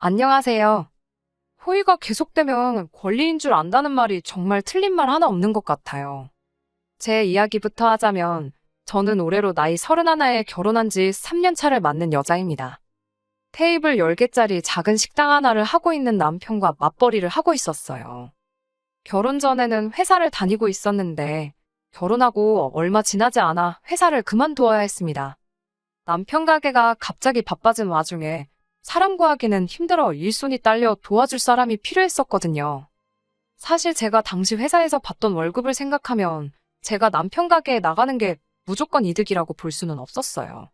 안녕하세요. 호의가 계속되면 권리인 줄 안다는 말이 정말 틀린 말 하나 없는 것 같아요. 제 이야기부터 하자면, 저는 올해로 나이 31에 결혼한 지 3년 차를 맞는 여자입니다. 테이블 10개짜리 작은 식당 하나를 하고 있는 남편과 맞벌이를 하고 있었어요. 결혼 전에는 회사를 다니고 있었는데, 결혼하고 얼마 지나지 않아 회사를 그만두어야 했습니다. 남편 가게가 갑자기 바빠진 와중에 사람 구하기는 힘들어 일손이 딸려 도와줄 사람이 필요했었거든요. 사실 제가 당시 회사에서 받던 월급을 생각하면 제가 남편 가게에 나가는 게 무조건 이득이라고 볼 수는 없었어요.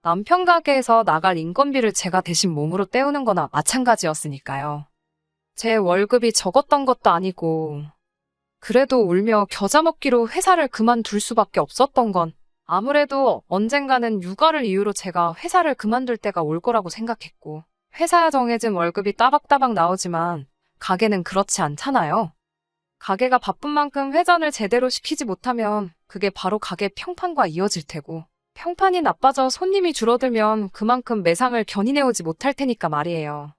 남편 가게에서 나갈 인건비를 제가 대신 몸으로 때우는 거나 마찬가지였으니까요. 제 월급이 적었던 것도 아니고, 그래도 울며 겨자 먹기로 회사를 그만둘 수밖에 없었던 건 아무래도 언젠가는 육아를 이유로 제가 회사를 그만둘 때가 올 거라고 생각했고, 회사에 정해진 월급이 따박따박 나오지만 가게는 그렇지 않잖아요. 가게가 바쁜 만큼 회전을 제대로 시키지 못하면 그게 바로 가게 평판과 이어질 테고, 평판이 나빠져 손님이 줄어들면 그만큼 매상을 견인해오지 못할 테니까 말이에요.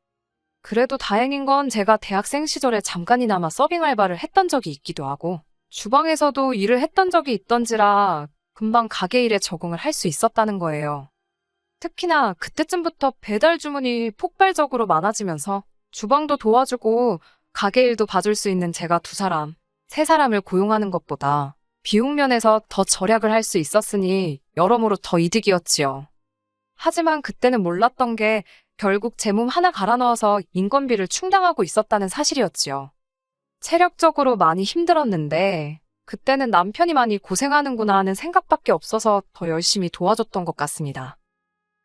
그래도 다행인 건 제가 대학생 시절에 잠깐이나마 서빙 알바를 했던 적이 있기도 하고, 주방에서도 일을 했던 적이 있던지라 금방 가게 일에 적응을 할 수 있었다는 거예요. 특히나 그때쯤부터 배달 주문이 폭발적으로 많아지면서 주방도 도와주고 가게 일도 봐줄 수 있는 제가 세 사람을 고용하는 것보다 비용 면에서 더 절약을 할 수 있었으니 여러모로 더 이득이었지요. 하지만 그때는 몰랐던 게 결국 제 몸 하나 갈아 넣어서 인건비를 충당하고 있었다는 사실이었지요. 체력적으로 많이 힘들었는데 그때는 남편이 많이 고생하는구나 하는 생각밖에 없어서 더 열심히 도와줬던 것 같습니다.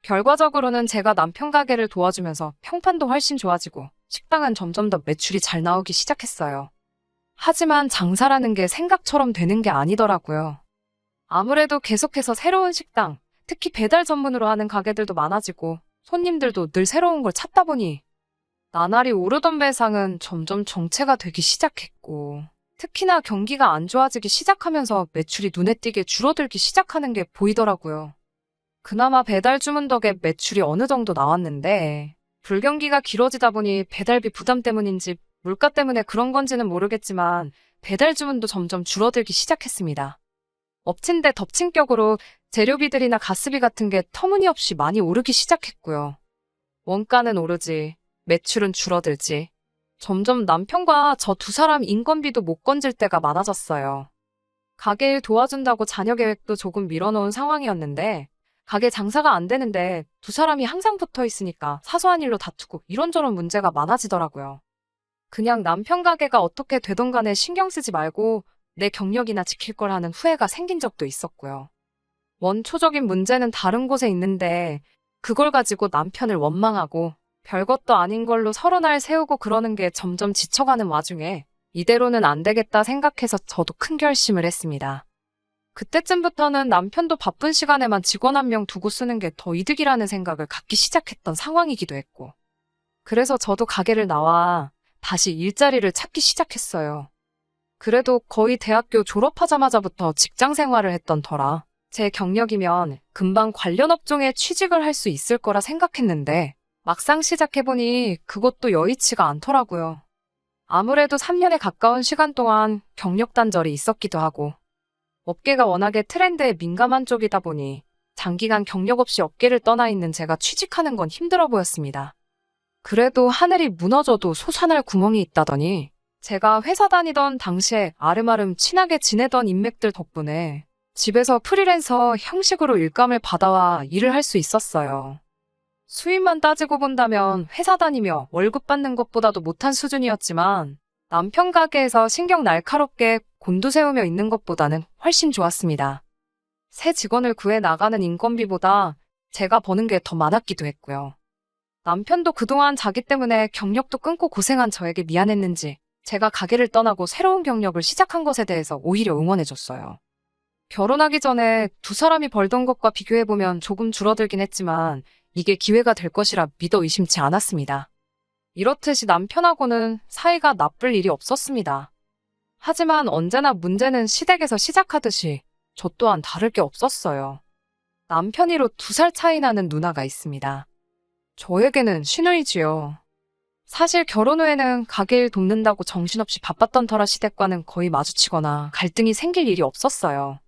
결과적으로는 제가 남편 가게를 도와주면서 평판도 훨씬 좋아지고 식당은 점점 더 매출이 잘 나오기 시작했어요. 하지만 장사라는 게 생각처럼 되는 게 아니더라고요. 아무래도 계속해서 새로운 식당, 특히 배달 전문으로 하는 가게들도 많아지고 손님들도 늘 새로운 걸 찾다 보니 나날이 오르던 배상은 점점 정체가 되기 시작했고, 특히나 경기가 안 좋아지기 시작하면서 매출이 눈에 띄게 줄어들기 시작하는 게 보이더라고요. 그나마 배달 주문 덕에 매출이 어느 정도 나왔는데, 불경기가 길어지다 보니 배달비 부담 때문인지 물가 때문에 그런 건지는 모르겠지만 배달 주문도 점점 줄어들기 시작했습니다. 엎친 데 덮친 격으로 재료비들이나 가스비 같은 게 터무니없이 많이 오르기 시작했고요. 원가는 오르지, 매출은 줄어들지. 점점 남편과 저 두 사람 인건비도 못 건질 때가 많아졌어요. 가게 일 도와준다고 자녀 계획도 조금 밀어놓은 상황이었는데, 가게 장사가 안 되는데 두 사람이 항상 붙어 있으니까 사소한 일로 다투고 이런저런 문제가 많아지더라고요. 그냥 남편 가게가 어떻게 되던 간에 신경 쓰지 말고 내 경력이나 지킬 걸 하는 후회가 생긴 적도 있었고요. 원초적인 문제는 다른 곳에 있는데 그걸 가지고 남편을 원망하고 별것도 아닌 걸로 서로 날 세우고 그러는 게 점점 지쳐가는 와중에 이대로는 안 되겠다 생각해서 저도 큰 결심을 했습니다. 그때쯤부터는 남편도 바쁜 시간에만 직원 한 명 두고 쓰는 게 더 이득이라는 생각을 갖기 시작했던 상황이기도 했고, 그래서 저도 가게를 나와 다시 일자리를 찾기 시작했어요. 그래도 거의 대학교 졸업하자마자부터 직장 생활을 했던 터라 제 경력이면 금방 관련 업종에 취직을 할 수 있을 거라 생각했는데 막상 시작해보니 그것도 여의치가 않더라고요. 아무래도 3년에 가까운 시간 동안 경력 단절이 있었기도 하고 업계가 워낙에 트렌드에 민감한 쪽이다 보니 장기간 경력 없이 업계를 떠나 있는 제가 취직하는 건 힘들어 보였습니다. 그래도 하늘이 무너져도 솟아날 구멍이 있다더니 제가 회사 다니던 당시에 아름아름 친하게 지내던 인맥들 덕분에 집에서 프리랜서 형식으로 일감을 받아와 일을 할 수 있었어요. 수입만 따지고 본다면 회사 다니며 월급 받는 것보다도 못한 수준이었지만 남편 가게에서 신경 날카롭게 곤두세우며 있는 것보다는 훨씬 좋았습니다. 새 직원을 구해 나가는 인건비보다 제가 버는 게 더 많았기도 했고요. 남편도 그동안 자기 때문에 경력도 끊고 고생한 저에게 미안했는지 제가 가게를 떠나고 새로운 경력을 시작한 것에 대해서 오히려 응원해줬어요. 결혼하기 전에 두 사람이 벌던 것과 비교해보면 조금 줄어들긴 했지만 이게 기회가 될 것이라 믿어 의심치 않았습니다. 이렇듯이 남편하고는 사이가 나쁠 일이 없었습니다. 하지만 언제나 문제는 시댁에서 시작하듯이 저 또한 다를 게 없었어요. 남편이로 2살 차이 나는 누나가 있습니다. 저에게는 시누이지요. 사실 결혼 후에는 가게일 돕는다고 정신없이 바빴던 터라 시댁과는 거의 마주치거나 갈등이 생길 일이 없었어요.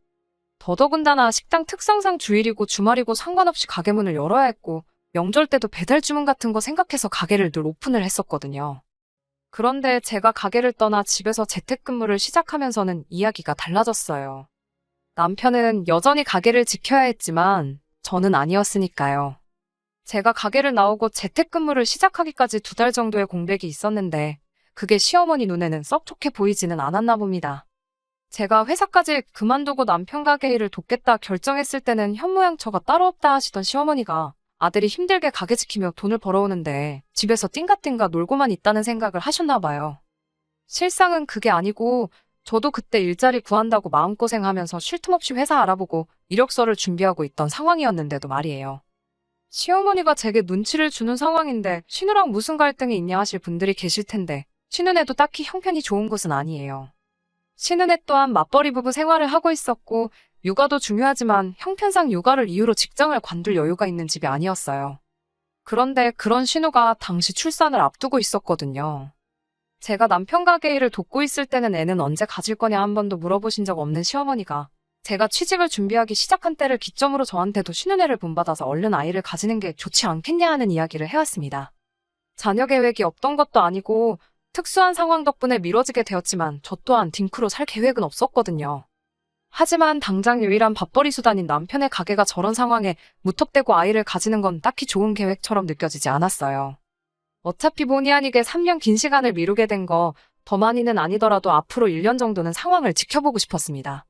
더더군다나 식당 특성상 주일이고 주말이고 상관없이 가게 문을 열어야 했고 명절 때도 배달 주문 같은 거 생각해서 가게를 늘 오픈을 했었거든요. 그런데 제가 가게를 떠나 집에서 재택근무를 시작하면서는 이야기가 달라졌어요. 남편은 여전히 가게를 지켜야 했지만 저는 아니었으니까요. 제가 가게를 나오고 재택근무를 시작하기까지 2달 정도의 공백이 있었는데 그게 시어머니 눈에는 썩 좋게 보이지는 않았나 봅니다. 제가 회사까지 그만두고 남편 가게 일을 돕겠다 결정했을 때는 현모양처가 따로 없다 하시던 시어머니가 아들이 힘들게 가게 지키며 돈을 벌어오는데 집에서 띵가띵가 놀고만 있다는 생각을 하셨나 봐요. 실상은 그게 아니고 저도 그때 일자리 구한다고 마음고생하면서 쉴 틈 없이 회사 알아보고 이력서를 준비하고 있던 상황이었는데도 말이에요. 시어머니가 제게 눈치를 주는 상황인데 신우랑 무슨 갈등이 있냐 하실 분들이 계실 텐데 신우네도 딱히 형편이 좋은 곳은 아니에요. 신우네 또한 맞벌이 부부 생활을 하고 있었고 육아도 중요하지만 형편상 육아를 이유로 직장을 관둘 여유가 있는 집이 아니었어요. 그런데 그런 신우가 당시 출산을 앞두고 있었거든요. 제가 남편 가게 일을 돕고 있을 때는 애는 언제 가질 거냐 한 번도 물어보신 적 없는 시어머니가 제가 취직을 준비하기 시작한 때를 기점으로 저한테도 신우네를 본받아서 얼른 아이를 가지는 게 좋지 않겠냐 하는 이야기를 해왔습니다. 자녀 계획이 없던 것도 아니고 특수한 상황 덕분에 미뤄지게 되었지만 저 또한 딩크로 살 계획은 없었거든요. 하지만 당장 유일한 밥벌이 수단인 남편의 가게가 저런 상황에 무턱대고 아이를 가지는 건 딱히 좋은 계획처럼 느껴지지 않았어요. 어차피 본의 아니게 3년 긴 시간을 미루게 된 거 더 많이는 아니더라도 앞으로 1년 정도는 상황을 지켜보고 싶었습니다.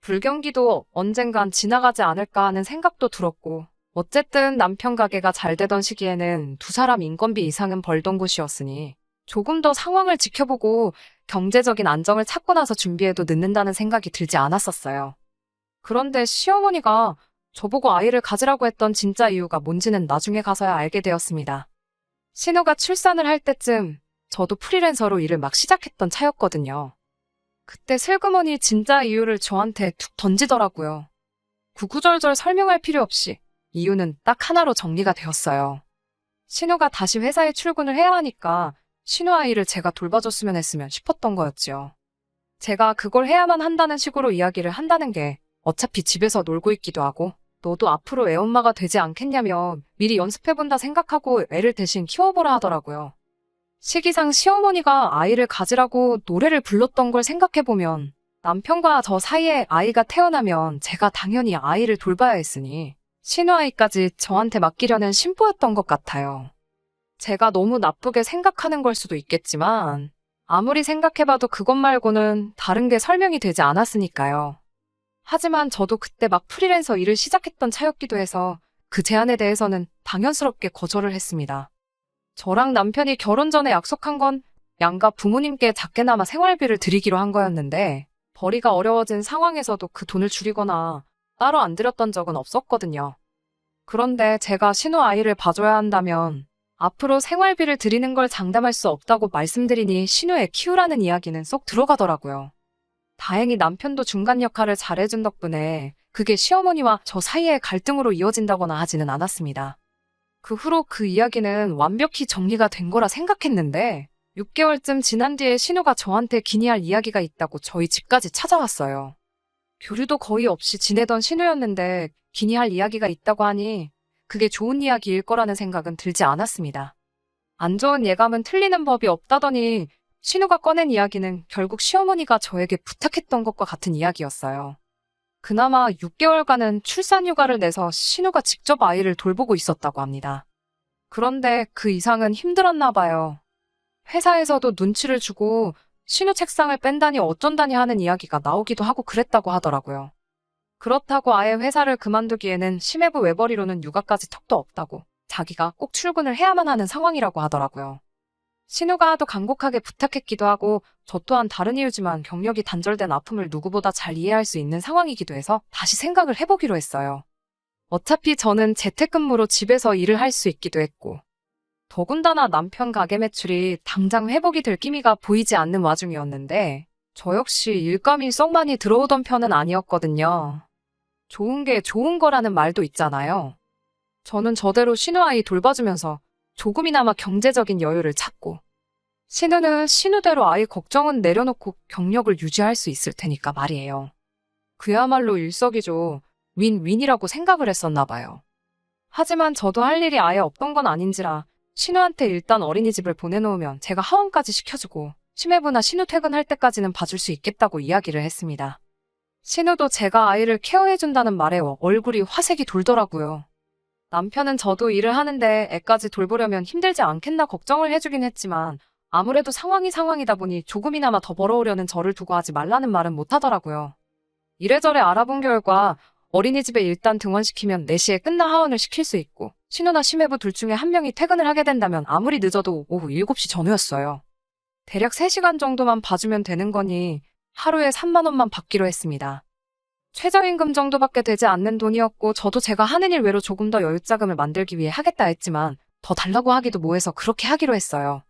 불경기도 언젠간 지나가지 않을까 하는 생각도 들었고 어쨌든 남편 가게가 잘 되던 시기에는 2사람 인건비 이상은 벌던 곳이었으니 조금 더 상황을 지켜보고 경제적인 안정을 찾고 나서 준비해도 늦는다는 생각이 들지 않았었어요. 그런데 시어머니가 저보고 아이를 가지라고 했던 진짜 이유가 뭔지는 나중에 가서야 알게 되었습니다. 신우가 출산을 할 때쯤 저도 프리랜서로 일을 막 시작했던 차였거든요. 그때 슬그머니 진짜 이유를 저한테 툭 던지더라고요. 구구절절 설명할 필요 없이 이유는 딱 하나로 정리가 되었어요. 신우가 다시 회사에 출근을 해야 하니까 신우 아이를 제가 돌봐줬으면 했으면 싶었던 거였지요. 제가 그걸 해야만 한다는 식으로 이야기를 한다는 게 어차피 집에서 놀고 있기도 하고 너도 앞으로 애엄마가 되지 않겠냐며 미리 연습해본다 생각하고 애를 대신 키워보라 하더라고요. 시기상 시어머니가 아이를 가지라고 노래를 불렀던 걸 생각해보면 남편과 저 사이에 아이가 태어나면 제가 당연히 아이를 돌봐야 했으니 신우 아이까지 저한테 맡기려는 심보였던 것 같아요. 제가 너무 나쁘게 생각하는 걸 수도 있겠지만 아무리 생각해봐도 그것 말고는 다른 게 설명이 되지 않았으니까요. 하지만 저도 그때 막 프리랜서 일을 시작했던 차였기도 해서 그 제안에 대해서는 당연스럽게 거절을 했습니다. 저랑 남편이 결혼 전에 약속한 건 양가 부모님께 작게나마 생활비를 드리기로 한 거였는데 벌이가 어려워진 상황에서도 그 돈을 줄이거나 따로 안 드렸던 적은 없었거든요. 그런데 제가 신우 아이를 봐줘야 한다면 앞으로 생활비를 드리는 걸 장담할 수 없다고 말씀드리니 신우 애 키우라는 이야기는 쏙 들어가더라고요. 다행히 남편도 중간 역할을 잘해준 덕분에 그게 시어머니와 저 사이의 갈등으로 이어진다거나 하지는 않았습니다. 그 후로 그 이야기는 완벽히 정리가 된 거라 생각했는데 6개월쯤 지난 뒤에 신우가 저한테 기니할 이야기가 있다고 저희 집까지 찾아왔어요. 교류도 거의 없이 지내던 신우였는데 기니할 이야기가 있다고 하니 그게 좋은 이야기일 거라는 생각은 들지 않았습니다. 안 좋은 예감은 틀리는 법이 없다더니 신우가 꺼낸 이야기는 결국 시어머니가 저에게 부탁했던 것과 같은 이야기였어요. 그나마 6개월간은 출산휴가를 내서 신우가 직접 아이를 돌보고 있었다고 합니다. 그런데 그 이상은 힘들었나 봐요. 회사에서도 눈치를 주고 신우 책상을 뺀다니 어쩐다니 하는 이야기가 나오기도 하고 그랬다고 하더라고요. 그렇다고 아예 회사를 그만두기에는 심해부 외벌이로는 육아까지 턱도 없다고 자기가 꼭 출근을 해야만 하는 상황이라고 하더라고요. 신우가 하도 간곡하게 부탁했기도 하고 저 또한 다른 이유지만 경력이 단절된 아픔을 누구보다 잘 이해할 수 있는 상황이기도 해서 다시 생각을 해보기로 했어요. 어차피 저는 재택근무로 집에서 일을 할 수 있기도 했고 더군다나 남편 가게 매출이 당장 회복이 될 기미가 보이지 않는 와중이었는데 저 역시 일감이 썩 많이 들어오던 편은 아니었거든요. 좋은 게 좋은 거라는 말도 있잖아요. 저는 저대로 신우 아이 돌봐주면서 조금이나마 경제적인 여유를 찾고, 신우는 신우대로 아이 걱정은 내려놓고 경력을 유지할 수 있을 테니까 말이에요. 그야말로 일석이조 윈윈이라고 생각을 했었나 봐요. 하지만 저도 할 일이 아예 없던 건 아닌지라 신우한테 일단 어린이집을 보내놓으면 제가 하원까지 시켜주고 심해부나 신우 퇴근할 때까지는 봐줄 수 있겠다고 이야기를 했습니다. 신우도 제가 아이를 케어해준다는 말에 얼굴이 화색이 돌더라고요. 남편은 저도 일을 하는데 애까지 돌보려면 힘들지 않겠나 걱정을 해주긴 했지만 아무래도 상황이다 보니 조금이나마 더 벌어오려는 저를 두고 하지 말라는 말은 못하더라고요. 이래저래 알아본 결과 어린이집에 일단 등원시키면 4시에 끝나 하원을 시킬 수 있고 신우나 심해부 둘 중에 한 명이 퇴근을 하게 된다면 아무리 늦어도 오후 7시 전후였어요. 대략 3시간 정도만 봐주면 되는 거니 하루에 3만 원만 받기로 했습니다. 최저임금 정도밖에 되지 않는 돈이었고 저도 제가 하는 일 외로 조금 더 여유자금을 만들기 위해 하겠다 했지만 더 달라고 하기도 뭐해서 그렇게 하기로 했어요.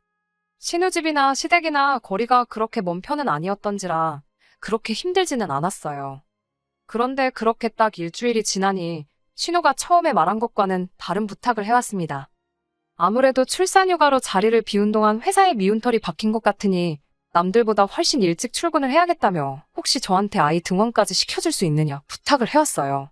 신우집이나 시댁이나 거리가 그렇게 먼 편은 아니었던지라 그렇게 힘들지는 않았어요. 그런데 그렇게 딱 일주일이 지나니 신우가 처음에 말한 것과는 다른 부탁을 해왔습니다. 아무래도 출산휴가로 자리를 비운 동안 회사에 미운털이 박힌 것 같으니 남들보다 훨씬 일찍 출근을 해야겠다며 혹시 저한테 아이 등원까지 시켜줄 수 있느냐 부탁을 해왔어요.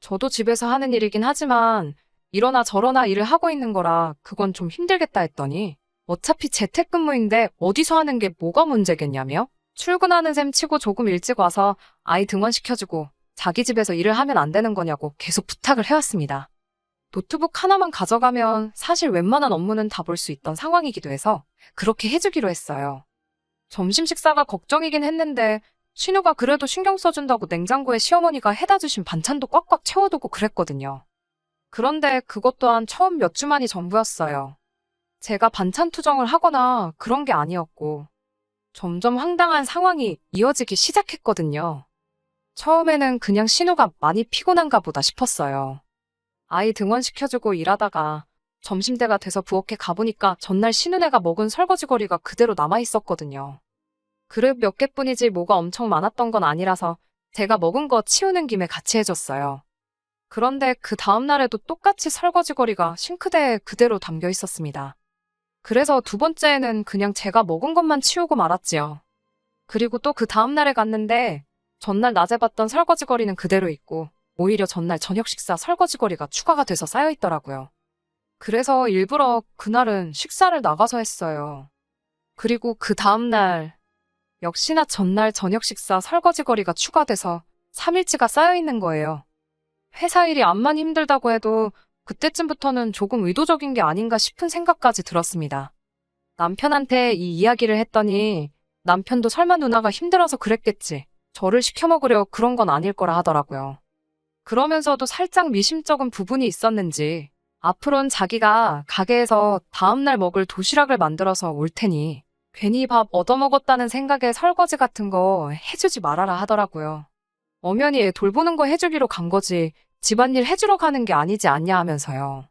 저도 집에서 하는 일이긴 하지만 이러나 저러나 일을 하고 있는 거라 그건 좀 힘들겠다 했더니 어차피 재택근무인데 어디서 하는 게 뭐가 문제겠냐며 출근하는 셈 치고 조금 일찍 와서 아이 등원시켜주고 자기 집에서 일을 하면 안 되는 거냐고 계속 부탁을 해왔습니다. 노트북 하나만 가져가면 사실 웬만한 업무는 다 볼 수 있던 상황이기도 해서 그렇게 해주기로 했어요. 점심 식사가 걱정이긴 했는데 신우가 그래도 신경 써준다고 냉장고에 시어머니가 해다 주신 반찬도 꽉꽉 채워두고 그랬거든요. 그런데 그것 또한 처음 몇 주 만이 전부였어요. 제가 반찬 투정을 하거나 그런 게 아니었고 점점 황당한 상황이 이어지기 시작했거든요. 처음에는 그냥 신우가 많이 피곤한가 보다 싶었어요. 아이 등원시켜주고 일하다가 점심때가 돼서 부엌에 가보니까 전날 신우네가 먹은 설거지거리가 그대로 남아있었거든요. 그릇 몇 개뿐이지 뭐가 엄청 많았던 건 아니라서 제가 먹은 거 치우는 김에 같이 해줬어요. 그런데 그 다음날에도 똑같이 설거지거리가 싱크대에 그대로 담겨 있었습니다. 그래서 두 번째에는 그냥 제가 먹은 것만 치우고 말았지요. 그리고 또 그 다음날에 갔는데 전날 낮에 봤던 설거지거리는 그대로 있고 오히려 전날 저녁 식사 설거지거리가 추가가 돼서 쌓여있더라고요. 그래서 일부러 그날은 식사를 나가서 했어요. 그리고 그 다음날 역시나 전날 저녁 식사 설거지거리가 추가돼서 3일치가 쌓여있는 거예요. 회사 일이 암만 힘들다고 해도 그때쯤부터는 조금 의도적인 게 아닌가 싶은 생각까지 들었습니다. 남편한테 이 이야기를 했더니 남편도 설마 누나가 힘들어서 그랬겠지. 저를 시켜먹으려 그런 건 아닐 거라 하더라고요. 그러면서도 살짝 미심쩍은 부분이 있었는지 앞으로는 자기가 가게에서 다음날 먹을 도시락을 만들어서 올 테니 괜히 밥 얻어먹었다는 생각에 설거지 같은 거 해주지 말아라 하더라고요. 엄연히 애 돌보는 거 해주기로 간 거지 집안일 해주러 가는 게 아니지 않냐 하면서요.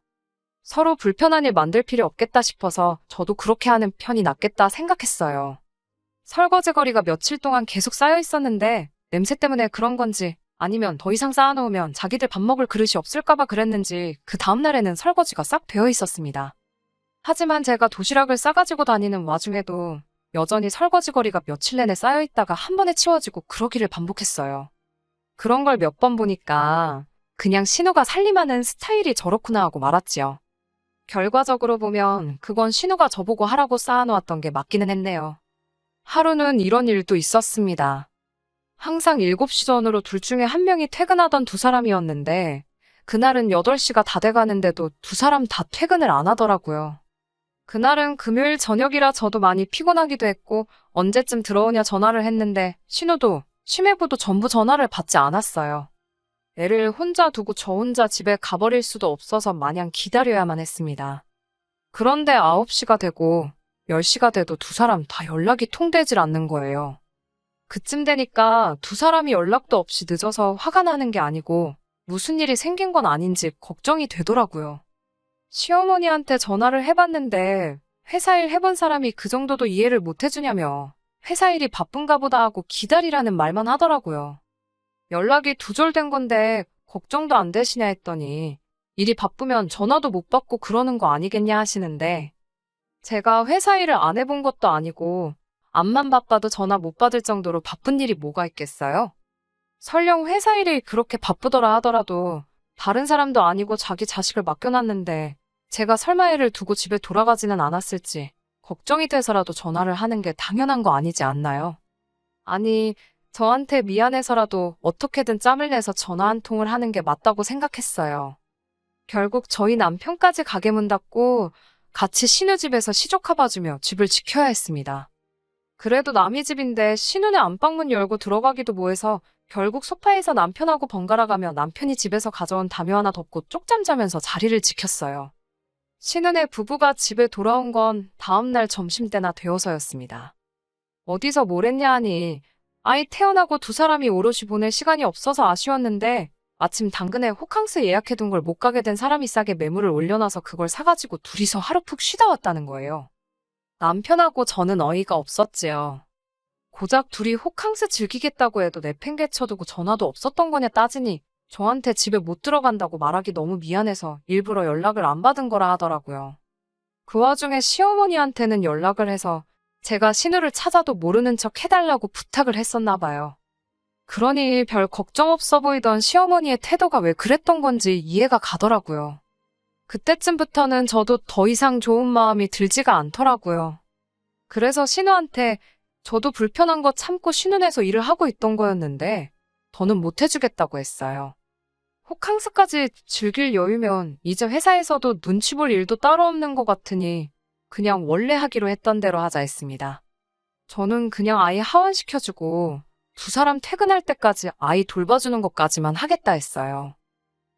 서로 불편한 일 만들 필요 없겠다 싶어서 저도 그렇게 하는 편이 낫겠다 생각했어요. 설거지거리가 며칠 동안 계속 쌓여 있었는데 냄새 때문에 그런 건지 아니면 더 이상 쌓아놓으면 자기들 밥 먹을 그릇이 없을까봐 그랬는지 그 다음날에는 설거지가 싹 되어 있었습니다. 하지만 제가 도시락을 싸가지고 다니는 와중에도 여전히 설거지거리가 며칠 내내 쌓여있다가 한 번에 치워지고 그러기를 반복했어요. 그런 걸 몇 번 보니까 그냥 신우가 살림하는 스타일이 저렇구나 하고 말았지요. 결과적으로 보면 그건 신우가 저보고 하라고 쌓아놓았던 게 맞기는 했네요. 하루는 이런 일도 있었습니다. 항상 7시 전으로 둘 중에 한 명이 퇴근하던 두 사람이었는데 그날은 8시가 다 돼가는데도 두 사람 다 퇴근을 안 하더라고요. 그날은 금요일 저녁이라 저도 많이 피곤하기도 했고 언제쯤 들어오냐 전화를 했는데 신우도 심해부도 전부 전화를 받지 않았어요. 애를 혼자 두고 저 혼자 집에 가버릴 수도 없어서 마냥 기다려야만 했습니다. 그런데 9시가 되고 10시가 돼도 두 사람 다 연락이 통되질 않는 거예요. 그쯤 되니까 두 사람이 연락도 없이 늦어서 화가 나는 게 아니고 무슨 일이 생긴 건 아닌지 걱정이 되더라고요. 시어머니한테 전화를 해봤는데 회사 일 해본 사람이 그 정도도 이해를 못 해주냐며 회사 일이 바쁜가 보다 하고 기다리라는 말만 하더라고요. 연락이 두절된 건데 걱정도 안 되시냐 했더니 일이 바쁘면 전화도 못 받고 그러는 거 아니겠냐 하시는데 제가 회사 일을 안 해본 것도 아니고 앞만 바빠도 전화 못 받을 정도로 바쁜 일이 뭐가 있겠어요? 설령 회사 일이 그렇게 바쁘더라 하더라도 다른 사람도 아니고 자기 자식을 맡겨놨는데 제가 설마 애를 두고 집에 돌아가지는 않았을지 걱정이 돼서라도 전화를 하는 게 당연한 거 아니지 않나요? 아니, 저한테 미안해서라도 어떻게든 짬을 내서 전화 한 통을 하는 게 맞다고 생각했어요. 결국 저희 남편까지 가게 문 닫고 같이 신우집에서 시조카 봐주며 집을 지켜야 했습니다. 그래도 남의 집인데 신우네 안방문 열고 들어가기도 뭐해서 결국 소파에서 남편하고 번갈아 가며 남편이 집에서 가져온 담요 하나 덮고 쪽잠 자면서 자리를 지켰어요. 신우네 부부가 집에 돌아온 건 다음날 점심때나 되어서였습니다. 어디서 뭘 했냐 하니 아이 태어나고 두 사람이 오롯이 보낼 시간이 없어서 아쉬웠는데 마침 당근에 호캉스 예약해둔 걸 못 가게 된 사람이 싸게 매물을 올려놔서 그걸 사가지고 둘이서 하루 푹 쉬다 왔다는 거예요. 남편하고 저는 어이가 없었지요. 고작 둘이 호캉스 즐기겠다고 해도 내팽개쳐두고 전화도 없었던 거냐 따지니 저한테 집에 못 들어간다고 말하기 너무 미안해서 일부러 연락을 안 받은 거라 하더라고요. 그 와중에 시어머니한테는 연락을 해서 제가 신우를 찾아도 모르는 척 해달라고 부탁을 했었나 봐요. 그러니 별 걱정 없어 보이던 시어머니의 태도가 왜 그랬던 건지 이해가 가더라고요. 그때쯤부터는 저도 더 이상 좋은 마음이 들지가 않더라고요. 그래서 신우한테 저도 불편한 거 참고 신우내서 일을 하고 있던 거였는데 더는 못 해주겠다고 했어요. 호캉스까지 즐길 여유면 이제 회사에서도 눈치 볼 일도 따로 없는 것 같으니 그냥 원래 하기로 했던 대로 하자 했습니다. 저는 그냥 아이 하원시켜주고 두 사람 퇴근할 때까지 아이 돌봐주는 것까지만 하겠다 했어요.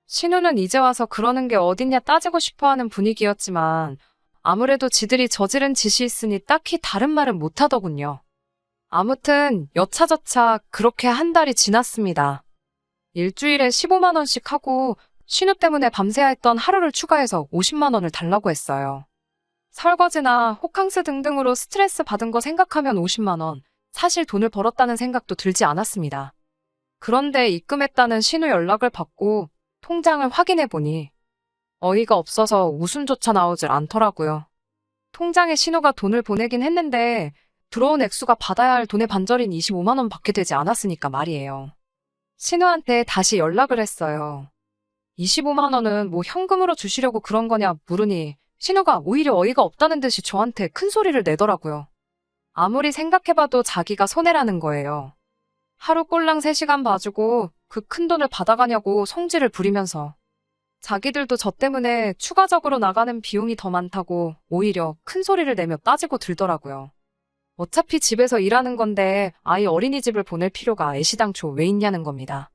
신우는 이제 와서 그러는 게 어딨냐 따지고 싶어하는 분위기였지만 아무래도 지들이 저지른 짓이 있으니 딱히 다른 말은 못하더군요. 아무튼 여차저차 그렇게 한 달이 지났습니다. 일주일에 15만 원씩 하고 신우 때문에 밤새야 했던 하루를 추가해서 50만 원을 달라고 했어요. 설거지나 호캉스 등등으로 스트레스 받은 거 생각하면 50만 원, 사실 돈을 벌었다는 생각도 들지 않았습니다. 그런데 입금했다는 신우 연락을 받고 통장을 확인해 보니 어이가 없어서 웃음조차 나오질 않더라고요. 통장에 신우가 돈을 보내긴 했는데 들어온 액수가 받아야 할 돈의 반절인 25만 원 받게 되지 않았으니까 말이에요. 신우한테 다시 연락을 했어요. 25만 원은 뭐 현금으로 주시려고 그런 거냐 물으니 신우가 오히려 어이가 없다는 듯이 저한테 큰 소리를 내더라고요. 아무리 생각해봐도 자기가 손해라는 거예요. 하루 꼴랑 3시간 봐주고 그 큰 돈을 받아가냐고 성질을 부리면서 자기들도 저 때문에 추가적으로 나가는 비용이 더 많다고 오히려 큰 소리를 내며 따지고 들더라고요. 어차피 집에서 일하는 건데 아이 어린이집을 보낼 필요가 애시당초 왜 있냐는 겁니다.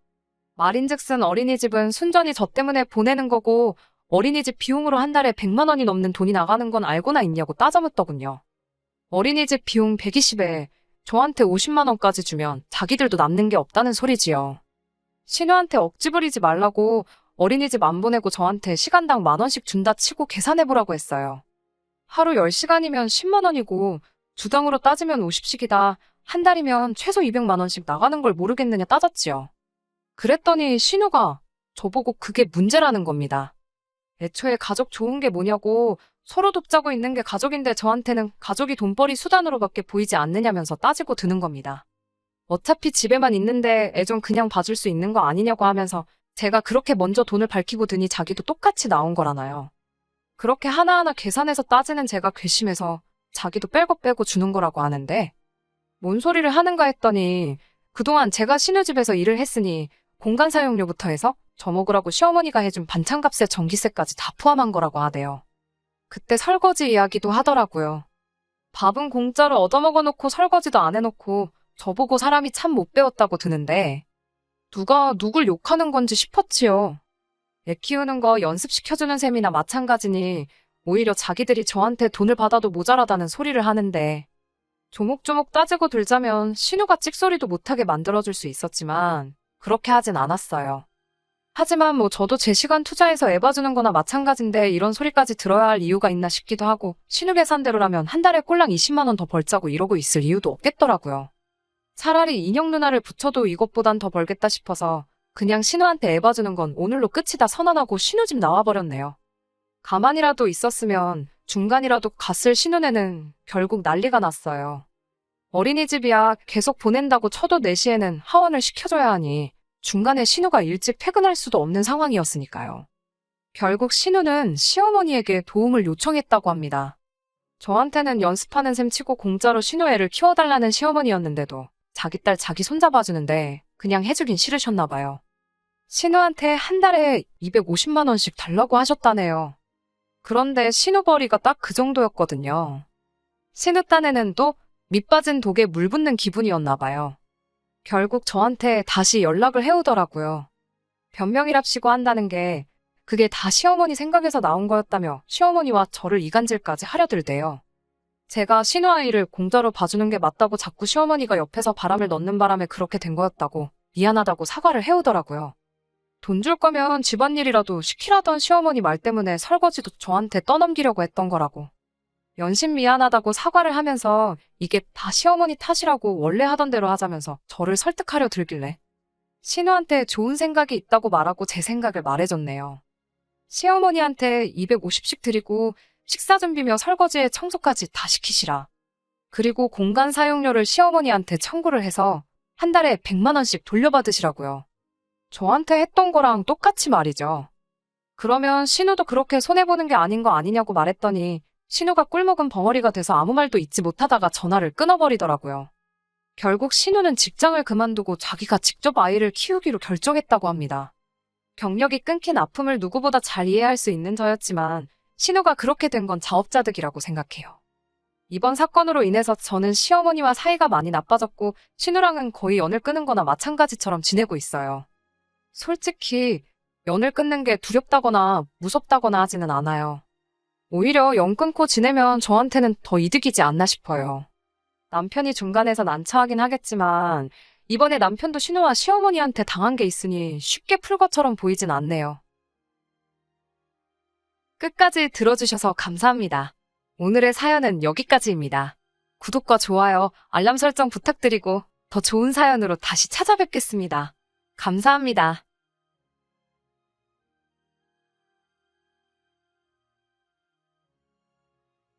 말인즉슨 어린이집은 순전히 저 때문에 보내는 거고 어린이집 비용으로 한 달에 100만 원이 넘는 돈이 나가는 건 알고나 있냐고 따져묻더군요. 어린이집 비용 120에 저한테 50만 원까지 주면 자기들도 남는 게 없다는 소리지요. 신우한테 억지 부리지 말라고 어린이집 안 보내고 저한테 시간당 10,000원씩 준다 치고 계산해보라고 했어요. 하루 10시간이면 10만 원이고 주당으로 따지면 50씩이다. 한 달이면 최소 200만 원씩 나가는 걸 모르겠느냐 따졌지요. 그랬더니 신우가 저보고 그게 문제라는 겁니다. 애초에 가족 좋은 게 뭐냐고 서로 돕자고 있는 게 가족인데 저한테는 가족이 돈벌이 수단으로밖에 보이지 않느냐면서 따지고 드는 겁니다. 어차피 집에만 있는데 애 좀 그냥 봐줄 수 있는 거 아니냐고 하면서 제가 그렇게 먼저 돈을 밝히고 드니 자기도 똑같이 나온 거라나요. 그렇게 하나하나 계산해서 따지는 제가 괘씸해서 자기도 빼고 주는 거라고 하는데 뭔 소리를 하는가 했더니 그동안 제가 신우집에서 일을 했으니 공간 사용료부터 해서 저 먹으라고 시어머니가 해준 반찬값에 전기세까지 다 포함한 거라고 하대요. 그때 설거지 이야기도 하더라고요. 밥은 공짜로 얻어먹어놓고 설거지도 안 해놓고 저보고 사람이 참 못 배웠다고 드는데 누가 누굴 욕하는 건지 싶었지요. 애 키우는 거 연습시켜주는 셈이나 마찬가지니 오히려 자기들이 저한테 돈을 받아도 모자라다는 소리를 하는데 조목조목 따지고 들자면 신우가 찍소리도 못하게 만들어줄 수 있었지만 그렇게 하진 않았어요. 하지만 뭐 저도 제 시간 투자해서 애 봐주는 거나 마찬가지인데 이런 소리까지 들어야 할 이유가 있나 싶기도 하고 신우 계산대로라면 한 달에 꼴랑 20만 원 더 벌자고 이러고 있을 이유도 없겠더라고요. 차라리 인형 누나를 붙여도 이것보단 더 벌겠다 싶어서 그냥 신우한테 애봐주는 건 오늘로 끝이다 선언하고 신우집 나와버렸네요. 가만히라도 있었으면 중간이라도 갔을 신우네는 결국 난리가 났어요. 어린이집이야 계속 보낸다고 쳐도 4시에는 하원을 시켜줘야 하니 중간에 신우가 일찍 퇴근할 수도 없는 상황이었으니까요. 결국 신우는 시어머니에게 도움을 요청했다고 합니다. 저한테는 연습하는 셈 치고 공짜로 신우 애를 키워달라는 시어머니였는데도 자기 딸 자기 손자 봐주는데 그냥 해주긴 싫으셨나 봐요. 신우한테 한 달에 250만 원씩 달라고 하셨다네요. 그런데 신우벌이가 딱 그 정도였거든요. 신우 딴에는 또 밑빠진 독에 물 붓는 기분이었나 봐요. 결국 저한테 다시 연락을 해오더라고요. 변명이랍시고 한다는 게 그게 다 시어머니 생각에서 나온 거였다며 시어머니와 저를 이간질까지 하려들대요. 제가 신우 아이를 공짜로 봐주는 게 맞다고 자꾸 시어머니가 옆에서 바람을 넣는 바람에 그렇게 된 거였다고 미안하다고 사과를 해오더라고요. 돈 줄 거면 집안일이라도 시키라던 시어머니 말 때문에 설거지도 저한테 떠넘기려고 했던 거라고. 연신 미안하다고 사과를 하면서 이게 다 시어머니 탓이라고 원래 하던 대로 하자면서 저를 설득하려 들길래 신우한테 좋은 생각이 있다고 말하고 제 생각을 말해줬네요. 시어머니한테 250씩 드리고 식사 준비며 설거지에 청소까지 다 시키시라. 그리고 공간 사용료를 시어머니한테 청구를 해서 한 달에 100만 원씩 돌려받으시라고요. 저한테 했던 거랑 똑같이 말이죠. 그러면 신우도 그렇게 손해보는 게 아닌 거 아니냐고 말했더니 신우가 꿀먹은 벙어리가 돼서 아무 말도 잊지 못하다가 전화를 끊어버리더라고요. 결국 신우는 직장을 그만두고 자기가 직접 아이를 키우기로 결정했다고 합니다. 경력이 끊긴 아픔을 누구보다 잘 이해할 수 있는 저였지만 신우가 그렇게 된 건 자업자득이라고 생각해요. 이번 사건으로 인해서 저는 시어머니와 사이가 많이 나빠졌고 신우랑은 거의 연을 끊은 거나 마찬가지처럼 지내고 있어요. 솔직히 연을 끊는 게 두렵다거나 무섭다거나 하지는 않아요. 오히려 연 끊고 지내면 저한테는 더 이득이지 않나 싶어요. 남편이 중간에서 난처하긴 하겠지만 이번에 남편도 신우와 시어머니한테 당한 게 있으니 쉽게 풀 것처럼 보이진 않네요. 끝까지 들어주셔서 감사합니다. 오늘의 사연은 여기까지입니다. 구독과 좋아요, 알람 설정 부탁드리고 더 좋은 사연으로 다시 찾아뵙겠습니다. 감사합니다.